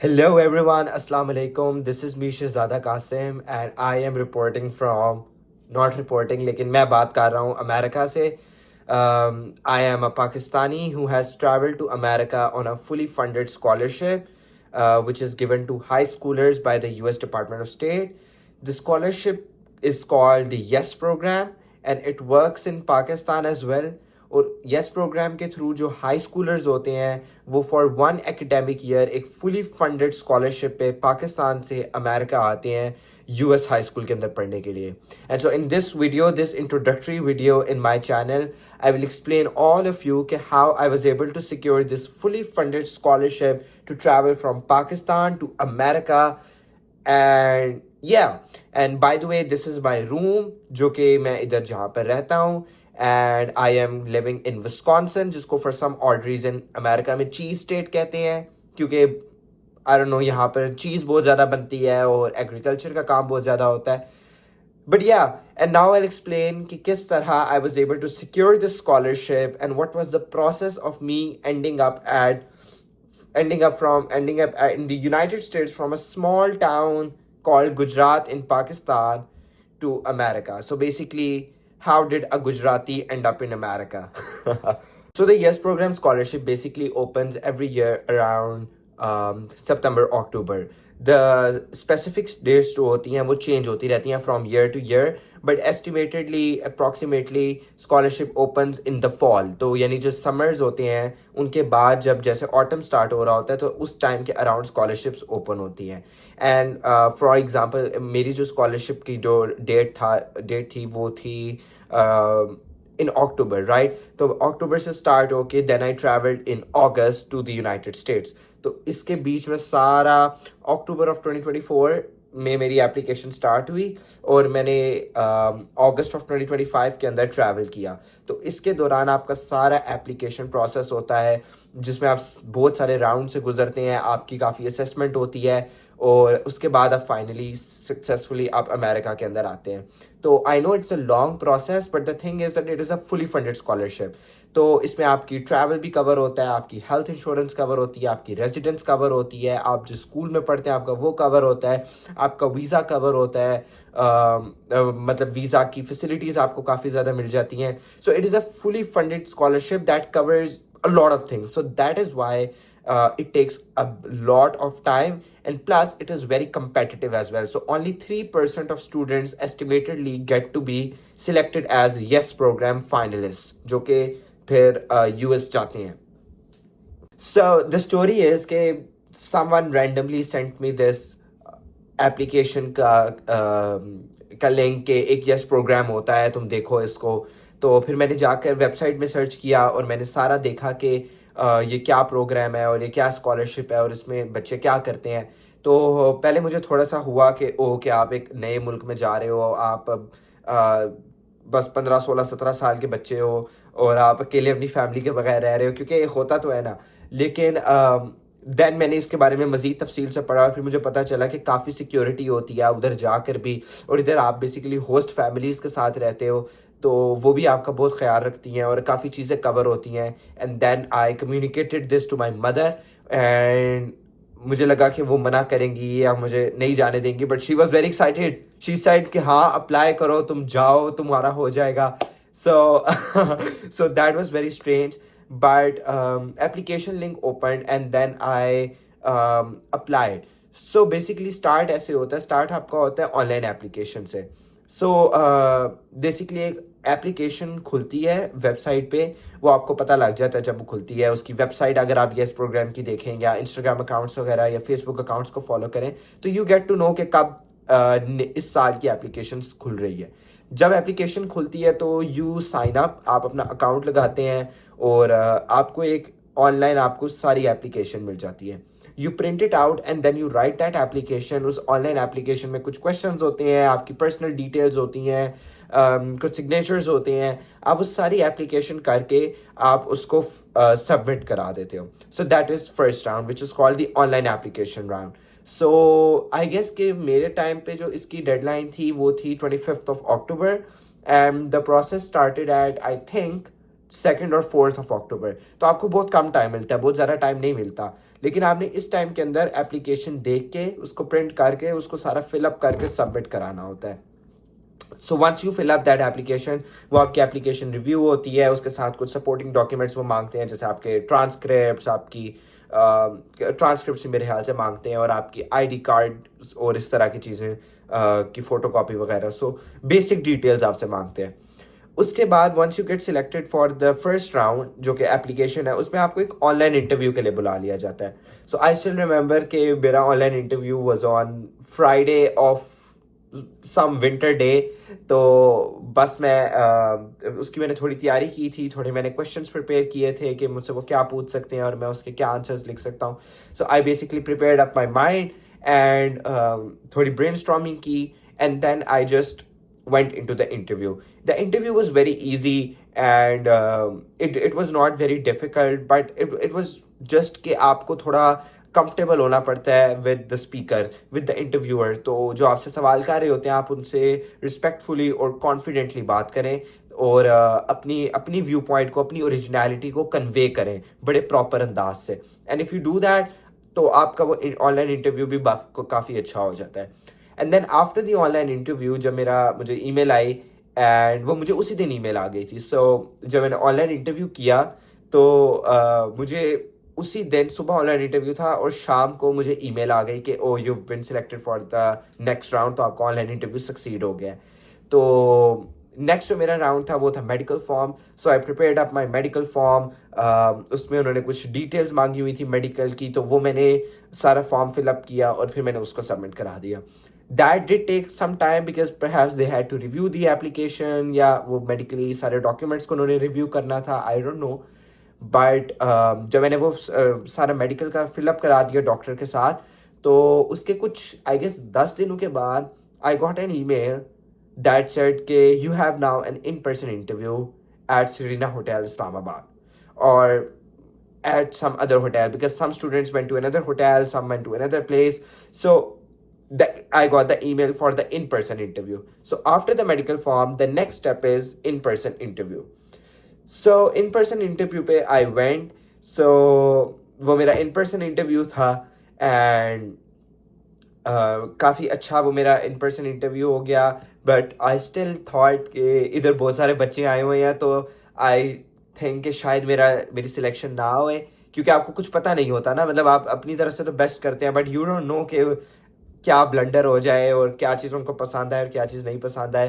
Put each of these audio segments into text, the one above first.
Hello everyone, Assalamu alaikum. This is me Shehzada Qasim and I am reporting from not reporting लेकिन मैं बात कर रहा हूँ अमेरिका से. I am a Pakistani who has traveled to America on a fully funded scholarship which is given to high schoolers by the US Department of State. The scholarship is called the YES program and it works in Pakistan as well. और yes programme के through जो high schoolers होते हैं वो for one academic year एक fully funded scholarship पे पाकिस्तान से America आते हैं यूएस हाई स्कूल के अंदर पढ़ने के लिए. And so in this video, this introductory video in my channel, I will explain all of you how I was able to secure this fully funded scholarship to travel from Pakistan to America. And yeah, and by the way, this is my room जो कि मैं इधर जहाँ पर रहता हूँ. And I am living in Wisconsin जिसको for some odd reason America में चीज स्टेट कहते हैं क्योंकि I don't know यहाँ पर चीज बहुत ज़्यादा बनती है और एग्रीकल्चर का काम बहुत ज़्यादा होता है. But yeah, and now I'll explain कि किस तरह I was able to secure this scholarship and what was the process of me ending up in the United States from a small town called Gujarat in Pakistan to America. So basically, how did a Gujarati end up in America? So the YES program scholarship basically opens every year around September, October. The specific dates जो होती हैं वो change होती रहती हैं from year to year, but approximately scholarship opens in the fall. तो यानी जो summers होते हैं उनके बाद जब जैसे autumn start हो रहा होता है तो उस time के around scholarships open होती हैं. And for example मेरी जो scholarship की जो date थी वो थी in October, right? तो October से start होके then I traveled in August to the United States. तो इसके बीच में सारा अक्टूबर ऑफ 2024 में मेरी एप्लीकेशन स्टार्ट हुई और मैंने अगस्त ऑफ 2025 के अंदर ट्रैवल किया. तो इसके दौरान आपका सारा एप्लीकेशन प्रोसेस होता है जिसमें आप बहुत सारे राउंड से गुजरते हैं, आपकी काफ़ी असेसमेंट होती है और उसके बाद आप फाइनली सक्सेसफुली आप अमेरिका के अंदर आते हैं. तो I know it's a long process but the thing is that it is a fully funded scholarship. तो इसमें आपकी ट्रैवल भी कवर होता है, आपकी हेल्थ इंश्योरेंस कवर होती है, आपकी रेजिडेंस कवर होती है, आप जिस स्कूल में पढ़ते हैं आपका वो कवर होता है, आपका वीज़ा कवर होता है. मतलब वीज़ा की फैसिलिटीज़ आपको काफ़ी ज़्यादा मिल जाती हैं. So it is a fully funded scholarship that covers a lot of things. So that is why it takes a lot of time and plus it is very competitive as well. So only 3% of students estimatedly get to be selected as YES program finalists जो कि फिर US जाते हैं. So the story is कि someone randomly sent me this application का link के एक yes programme होता है, तुम देखो इसको. तो फिर मैंने जाकर वेबसाइट में सर्च किया और मैंने सारा देखा कि ये क्या प्रोग्राम है और ये क्या स्कॉलरशिप है और इसमें बच्चे क्या करते हैं. तो पहले मुझे थोड़ा सा हुआ कि कि आप एक नए मुल्क में जा रहे हो, आप बस 15 16 17 साल के बच्चे हो और आप अकेले अपनी फैमिली के बगैर रह रहे हो, क्योंकि होता तो है ना. लेकिन देन मैंने इसके बारे में मज़ीद तफसील से पढ़ा और फिर मुझे पता चला कि काफ़ी सिक्योरिटी होती है उधर जाकर भी, और इधर आप बेसिकली होस्ट फैमिलीज़ के साथ रहते हो तो वो भी आपका बहुत ख्याल रखती हैं और काफ़ी चीज़ें कवर होती हैं. And then I communicated this to my mother एंड मुझे लगा कि वो मना करेंगी या मुझे नहीं जाने देंगी, but she was very excited. She said कि हाँ अप्लाई करो, तुम जाओ, तुम्हारा हो जाएगा. So that was very strange, but application link opened and then I applied. So basically start ऐसे होता है, start आपका होता है ऑनलाइन एप्लीकेशन से. सो बेसिकली एक एप्लीकेशन खुलती है वेबसाइट पे, वो आपको पता लग जाता है जब वो खुलती है. उसकी वेबसाइट अगर आप येस प्रोग्राम की देखें या इंस्टाग्राम अकाउंट्स वगैरह या फेसबुक अकाउंट्स को फॉलो करें तो यू गेट टू नो कि कब इस साल की एप्लीकेशन खुल रही है. जब एप्लीकेशन खुलती है तो यू साइन अप, आप अपना अकाउंट लगाते हैं और आपको एक ऑनलाइन आपको सारी एप्लीकेशन मिल जाती है. You print it out and then you write that application. उस ऑनलाइन एप्लीकेशन में कुछ क्वेश्चंस होते हैं, आपकी पर्सनल डिटेल्स होती हैं, कुछ सिग्नेचर्स होते हैं. आप उस सारी एप्लीकेशन करके आप उसको सबमिट करा देते हो. So that is first round which is called the online application round. So I guess कि मेरे टाइम पे जो इसकी डेडलाइन थी वो थी 25th of October and the process started at I think 2nd or 4th of October. तो आपको बहुत कम टाइम मिलता है, बहुत ज़्यादा टाइम नहीं मिलता. लेकिन आपने इस टाइम के अंदर एप्लीकेशन देख के उसको प्रिंट करके उसको सारा फिलअप करके सबमिट कराना होता है. So once you fill up that application, वो आपकी एप्लीकेशन रिव्यू होती है, उसके साथ कुछ सपोर्टिंग डॉक्यूमेंट्स वो मांगते हैं, जैसे आपके ट्रांसक्रिप्ट, आपकी ट्रांसक्रिप्ट मेरे ख्याल से मांगते हैं, और आपकी आईडी कार्ड और इस तरह की चीज़ें की फ़ोटो कॉपी वगैरह. सो बेसिक डिटेल्स आपसे मांगते हैं. उसके बाद once you get selected for the first round, जो कि एप्लीकेशन है, उसमें आपको एक ऑनलाइन इंटरव्यू के लिए बुला लिया जाता है. सो आई स्टिल रिमेंबर कि मेरा online interview was on Friday of some winter day. तो बस मैं उसकी मैंने थोड़ी तैयारी की थी, थोड़े मैंने क्वेश्चंस प्रिपेयर किए थे कि मुझसे वो क्या पूछ सकते हैं और मैं उसके क्या आंसर्स लिख सकता हूँ. So I basically prepared up my mind and थोड़ी ब्रेनस्टॉर्मिंग की, and then I just went into the interview. The interview was very easy, and it was not very difficult, but it was just कि आपको थोड़ा comfortable होना पड़ता है with the speaker, with the interviewer. तो जो आपसे सवाल कर रहे होते हैं, आप उनसे रिस्पेक्टफुली और कॉन्फिडेंटली बात करें, और अपनी अपनी व्यू पॉइंट को, अपनी ओरिजिनलिटी को कन्वे करें बड़े प्रॉपर अंदाज से. And if you do that, तो आपका वो ऑनलाइन इंटरव्यू भी काफ़ी अच्छा हो जाता है. And then after the online interview, जब मुझे ईमेल आई, एंड वो मुझे उसी दिन ईमेल आ गई थी. सो जब मैंने ऑनलाइन इंटरव्यू किया, तो मुझे उसी दिन सुबह ऑनलाइन इंटरव्यू था, और शाम को मुझे ईमेल आ गई कि O you been selected for the next round, तो आपका ऑनलाइन इंटरव्यू सक्सीड हो गया. तो नेक्स्ट जो मेरा राउंड था वो था medical form. So I prepared up my medical form. उसमें उन्होंने कुछ डिटेल्स मांगी हुई थी मेडिकल की, तो वो मैंने सारा फॉर्म फिलअप किया और फिर मैंने उसको सबमिट करा दिया. That did take some time because perhaps they had to review the application, या वो मेडिकली सारे डॉक्यूमेंट्स को उन्होंने रिव्यू करना था, आई डोंट नो. बट जब मैंने वो सारा मेडिकल का फिलअप करा दिया डॉक्टर के साथ, तो उसके कुछ आई गेस 10 दिनों के बाद I got an email that said के you have now an in person interview at Serena Hotel Islamabad, or at some other hotel, because some students went to another hotel, some went to another place. So I got the email for the in-person interview. So after the medical form, the next step is in-person interview. So in-person interview पे I went. So वो मेरा in-person interview था, and काफ़ी अच्छा वो मेरा in-person interview हो गया. But I still thought कि इधर बहुत सारे बच्चे आए हुए हैं, तो I think कि शायद मेरी सिलेक्शन ना होए, क्योंकि आपको कुछ पता नहीं होता ना. मतलब आप अपनी तरफ से तो बेस्ट करते हैं, बट यू डोंट नो कि क्या ब्लंडर हो जाए और क्या चीज़ उनको पसंद आए और क्या चीज़ नहीं पसंद आए.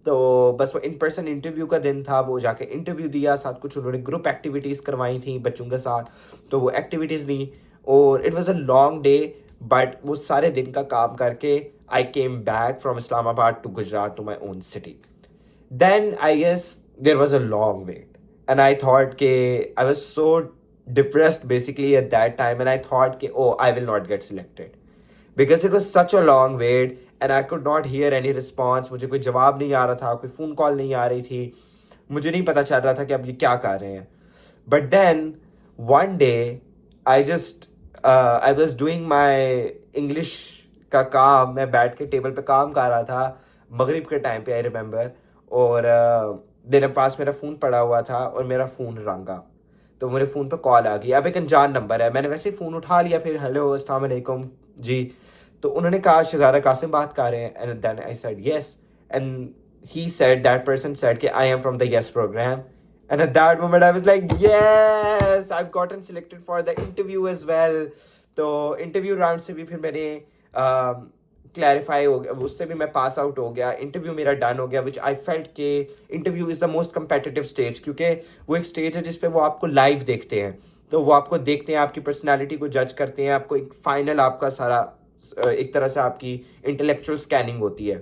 तो बस वो इन पर्सन इंटरव्यू का दिन था, वो जाके इंटरव्यू दिया, साथ कुछ उन्होंने ग्रुप एक्टिविटीज़ करवाई थी बच्चों के साथ, तो वो एक्टिविटीज़ दी. और it was a long day, but वो सारे दिन का काम करके I came back from Islamabad to Gujrat, to my own city. Then I guess there was a long wait, and I thought ke I was so depressed basically at that time, and I thought ke oh, I will not get selected because it was such a long wait and I could not hear any response. मुझे कोई जवाब नहीं आ रहा था, कोई phone call नहीं आ रही थी, मुझे नहीं पता चल रहा था कि अब ये क्या कर रहे हैं. But then one day I just I was doing my English का काम, मैं बैठ के टेबल पे काम कर रहा था मगरिब के टाइम पे, आई रिमेंबर. और मेरे पास मेरा फ़ोन पड़ा हुआ था और मेरा फ़ोन रंगा, तो मेरे फ़ोन पे कॉल आ गई. अब एक अनजान नंबर है, मैंने वैसे ही फ़ोन उठा लिया, फिर हेलो अस्सलाम वालेकुम जी. तो उन्होंने कहा शहजादा कासिम बात कर रहे हैं, and then I said yes, and he said, that person said कि I am from the YES program. And at that moment I was like yes, I have gotten selected for the interview as well. तो interview round से भी फिर मैंने clarify हो गया, उससे भी मैं पास आउट हो गया, इंटरव्यू मेरा डन हो गया. विच आई फेल्ट के interview is the most competitive stage, क्योंकि वो एक स्टेज है जिसपे वो आपको लाइव देखते हैं, तो वो आपको देखते हैं, आपकी पर्सनालिटी को जज करते हैं, आपको एक फाइनल आपका सारा एक तरह से आपकी इंटेलेक्चुअल स्कैनिंग होती है.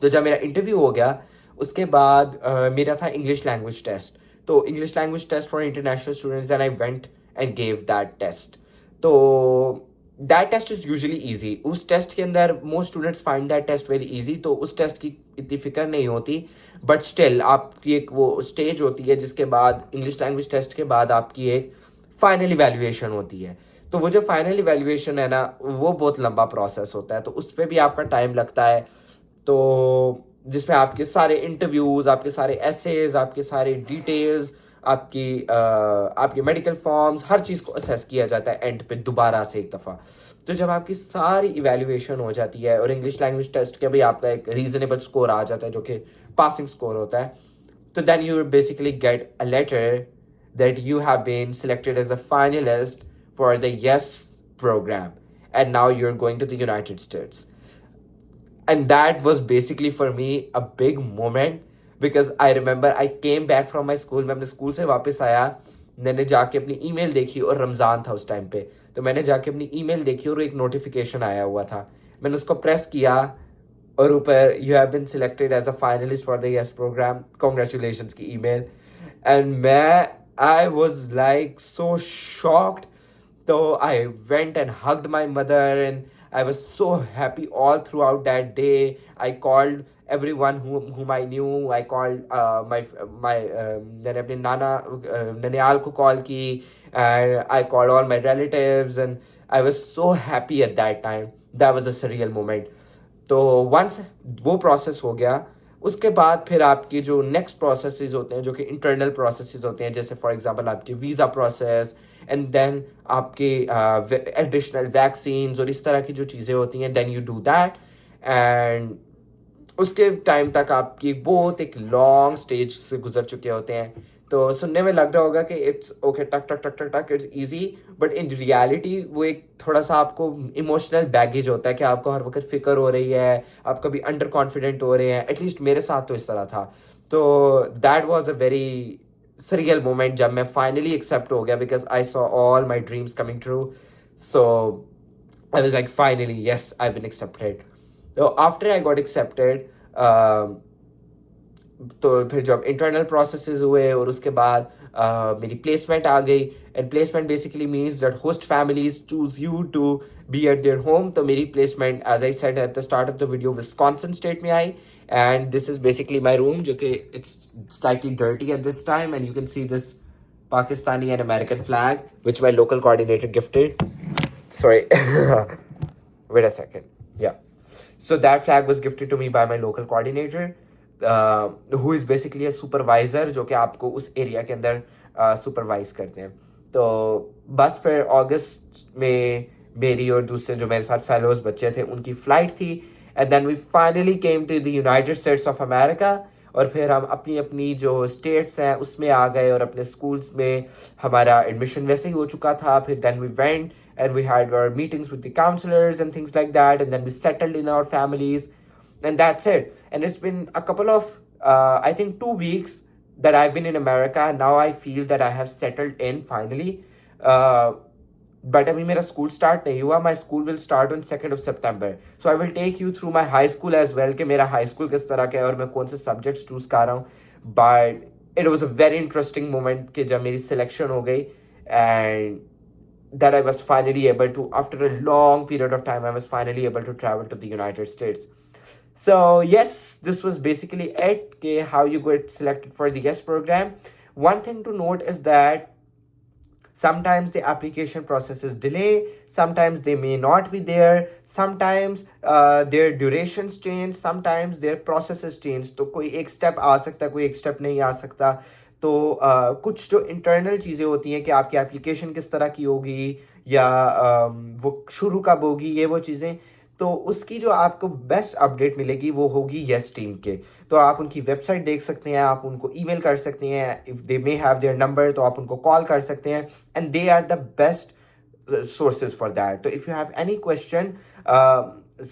तो जब मेरा इंटरव्यू हो गया, उसके बाद मेरा था इंग्लिश लैंग्वेज टेस्ट. तो English language test for international students, and I went and gave that test. तो that test is usually easy. उस टेस्ट के अंदर most students find that test very easy, तो उस टेस्ट की इतनी फिक्र नहीं होती. बट स्टिल आपकी एक वो स्टेज होती है जिसके बाद इंग्लिश लैंग्वेज टेस्ट के बाद आपकी एक फाइनल इवैल्यूएशन होती है. तो वो जो फाइनल इवैल्यूएशन है ना, वो बहुत लंबा प्रोसेस होता है, तो उस पर भी आपका टाइम लगता है. तो जिसमें आपके सारे इंटरव्यूज़, आपके सारे एसेज, आपके सारे डिटेल्स, आपकी मेडिकल फॉर्म्स, हर चीज़ को असेस किया जाता है एंड पे दोबारा से एक दफ़ा। तो जब आपकी सारी इवेल्युएशन हो जाती है और इंग्लिश लैंग्वेज टेस्ट के भी आपका एक रीजनेबल स्कोर आ जाता है जो कि पासिंग स्कोर होता है, तो then you basically get a letter that you have been selected as a finalist for the YES program and now you are going to the United States. And that was basically for me a big moment because I remember I came back from my school. मैं अपने school से वापस आया, मैंने जाके अपनी email देखी और रमज़ान था उस टाइम पे, तो मैंने जाके अपनी ईमेल देखी और एक नोटिफिकेशन आया हुआ था. मैंने उसको प्रेस किया और ऊपर you have been selected as a finalist for the YES program, congratulations की ईमेल. एंड मैं I was like so shocked. So I went and hugged my mother and I was so happy all throughout that day. I called everyone whom I knew. I called my मैंने अपने नाना ननियाल को call की, and I called all my relatives and I was so happy at that time. That was a surreal moment. तो once वो process हो गया, उसके बाद फिर आपकी जो नेक्स्ट प्रोसेसेस होते हैं जो कि इंटरनल प्रोसेसेस होते हैं, जैसे फॉर एग्जांपल आपकी वीज़ा प्रोसेस एंड देन आपके एडिशनल वैक्सीन्स और इस तरह की जो चीज़ें होती हैं, देन यू डू दैट. एंड उसके टाइम तक आपकी बहुत एक लॉन्ग स्टेज से गुजर चुके होते हैं. तो सुनने में लग रहा होगा कि इट्स ओके, टक टक टक टक टक, it's easy, but in reality वो एक थोड़ा सा आपको इमोशनल बैगेज होता है कि आपको हर वक्त फिक्र हो रही है, आप कभी अंडर कॉन्फिडेंट हो रहे हैं. एटलीस्ट मेरे साथ तो इस तरह था. तो that was a very surreal moment जब मैं फाइनली एक्सेप्ट हो गया, because I saw all my dreams coming true. So I was like finally yes, I been accepted. तो आफ्टर आई गॉट एक्सेप्टेड, तो फिर जब इंटरनल प्रोसेसेस हुए और उसके बाद मेरी प्लेसमेंट आ गई. And placement basically means that host families choose you to be at their home. तो मेरी placement, as I said at the start of the video, Wisconsin state में आई. And this is basically my room, जो कि it's slightly dirty at this time, and you can see this Pakistani and American flag, which my local coordinator gifted. Sorry, wait a second. Yeah. So that flag was gifted to me by my local coordinator, who is basically a supervisor, जो कि आपको उस area के अंदर supervise करते हैं. तो बस फिर अगस्त में मेरी और दूसरे जो मेरे साथ फेलोज बच्चे थे उनकी फ़्लाइट थी. And then we finally came to the United States of America. और फिर हम अपनी अपनी जो स्टेट्स हैं उसमें आ गए और अपने स्कूल्स में हमारा एडमिशन वैसे ही हो चुका था. फिर then we went and we had our meetings with the counselors and things like that, and then we settled in our families, and that's it. And it's been a couple of I think 2 weeks that I've been in America, and now I feel that I have settled in finally. But अभी मेरा school start नहीं हुआ. My school will start on 2nd of September. So I will take you through my high school as well, कि मेरा high school किस तरह का है और मैं कौन से सब्जेक्ट्स चूज कर रहा हूँ. But it was a very interesting moment कि जब मेरी सिलेक्शन हो गई, and that I was finally able to, after a long period of time, I was finally able to travel to the United States. So yes, this was basically it, okay, how you get selected for the YES program. One thing to note is that sometimes the application process is delayed, sometimes they may not be there, sometimes their durations change, sometimes their processes change. तो कोई एक step आ सकता, कोई एक step नहीं आ सकता. तो कुछ जो इंटरनल चीज़ें होती हैं कि आपकी एप्लीकेशन किस तरह की होगी या वो शुरू कब होगी, ये वो चीज़ें, तो उसकी जो आपको बेस्ट अपडेट मिलेगी वो होगी येस टीम के. तो आप उनकी वेबसाइट देख सकते हैं, आप उनको ईमेल कर सकते हैं, if they may have their number तो आप उनको कॉल कर सकते हैं, and they are the best sources for that. So if you have any question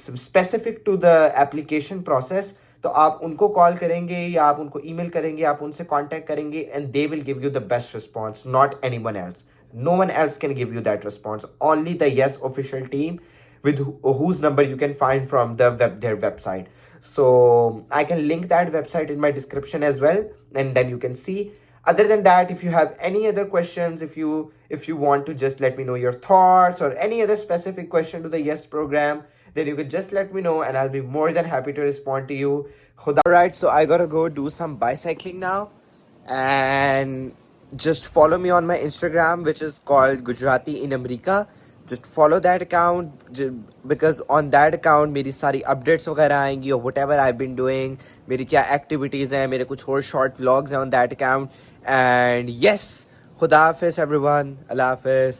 specific to the application process, तो आप उनको कॉल करेंगे या आप उनको ईमेल करेंगे, आप उनसे कांटेक्ट करेंगे, and they will give you the best response, not anyone else. No one else can give you that response. Only the YES official team, with whose number you can find from their website. So I can link that website in my description as well, and then you can see. Other than that, if you have any other questions, if you want to just let me know your thoughts or any other specific question to the YES program, then you could just let me know and I'll be more than happy to respond to you. Alright, so I gotta go do some bicycling now, and just follow me on my Instagram, which is called Gujarati in America. Just follow that account, because on that account मेरी सारी updates वगैरह आएंगी, or whatever I've been doing, मेरी क्या activities हैं, मेरे कुछ और शॉर्ट व्लॉग्स हैं on that account. And yes, खुदा हाफिज़ एवरीवन, अल्लाह हाफिज़.